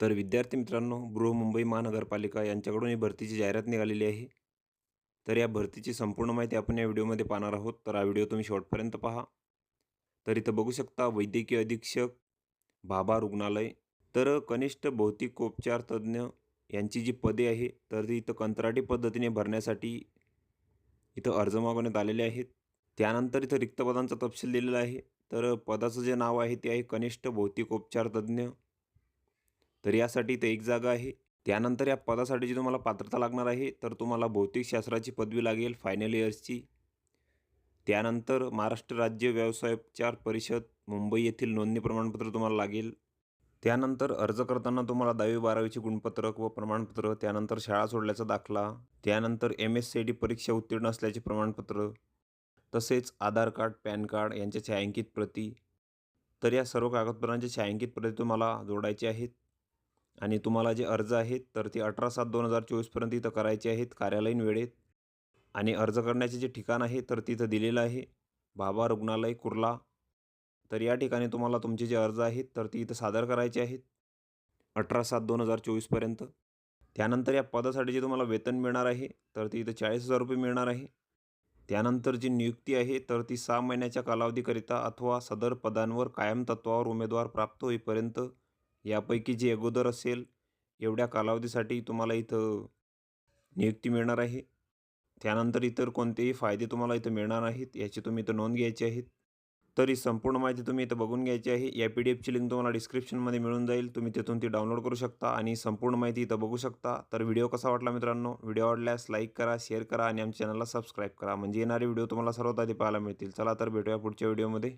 तर विद्यार्थी मित्रांनो, बृहन्मुंबई महानगरपालिका यांच्याकडून ही भरतीची जाहिरात निघालेली आहे. तर या भरतीची संपूर्ण माहिती आपण या व्हिडिओमध्ये पाहणार आहोत. तर हा व्हिडिओ तुम्ही शेवटपर्यंत पहा. तर इथं बघू शकता वैद्यकीय अधीक्षक, भाभा रुग्णालय. तर कनिष्ठ भौतिकोपचार तज्ज्ञ यांची जी पदे आहे, तर ती इथं कंत्राटी पद्धतीने भरण्यासाठी इथं अर्ज मागवण्यात आलेले आहेत. त्यानंतर इथं रिक्त पदांचा तपशील दिलेला आहे. तर पदाचं जे नाव आहे ते आहे कनिष्ठ भौतिकोपचार तज्ज्ञ. तर यासाठी इथं एक जागा आहे. त्यानंतर या पदासाठी जी तुम्हाला पात्रता लागणार आहे, तर तुम्हाला भौतिकशास्त्राची पदवी लागेल फायनल इयर्सची. त्यानंतर महाराष्ट्र राज्य व्यवसायोपचार परिषद मुंबई येथील नोंदणी प्रमाणपत्र तुम्हाला लागेल. त्यानंतर अर्ज करताना तुम्हाला 10वी-12वीचे गुणपत्रक व प्रमाणपत्र, त्यानंतर शाळा सोडल्याचा दाखला, त्यानंतर MSCIT परीक्षा उत्तीर्ण असल्याचे प्रमाणपत्र, तसेच आधार कार्ड, पॅन कार्ड यांच्या छायांकित प्रती. तर या सर्व कागदपत्रांच्या छायांकित प्रती तुम्हाला जोडायची आहेत. आणि तुम्हाला जे अर्ज आहेत, तर ते 18/7/2024 पर्यंत इथं करायचे आहेत कार्यालयीन वेळेत. आणि अर्ज करण्याचे जे ठिकाण आहे, तर तिथं दिलेलं आहे, भाभा रुग्णालय, कुर्ला. तर या ठिकाणी तुम्हाला तुमचे जे अर्ज आहेत, तर ते इथं सादर करायचे आहेत 18/7/2024 पर्यंत. त्यानंतर या पदासाठी जे तुम्हाला वेतन मिळणार आहे, तर ते इथं ₹40,000 मिळणार आहे. त्यानंतर जी नियुक्ती आहे, तर ती 6 महिन्याच्या कालावधीकरिता अथवा सदर पदांवर कायम तत्त्वावर उमेदवार प्राप्त होईपर्यंत, यापैकी जे अगोदर असेल, एवढ्या कालावधीसाठी तुम्हाला इथं नियुक्ती मिळणार आहे. त्यानंतर इतर कोणतेही फायदे तुम्हाला इथं मिळणार नाहीत, याची तुम्ही इथं नोंद घ्यायची आहे. तर ही संपूर्ण माहिती तुम्ही इथं बघून घ्यायची आहे. या PDF ची लिंक तुम्हाला डिस्क्रिप्शनमध्ये मिळून जाईल. तुम्ही तिथून ती डाउनलोड करू शकता आणि संपूर्ण माहिती इथं बघू शकता. तर व्हिडिओ कसा वाटला मित्रांनो? व्हिडिओ आवडल्यास लाईक करा, शेअर करा आणि आमच्या चॅनलला सबस्क्राईब करा. म्हणजे येणारे व्हिडिओ तुम्हाला सर्वात आधी पाहायला मिळतील. चला तर भेटूया पुढच्या व्हिडिओमध्ये.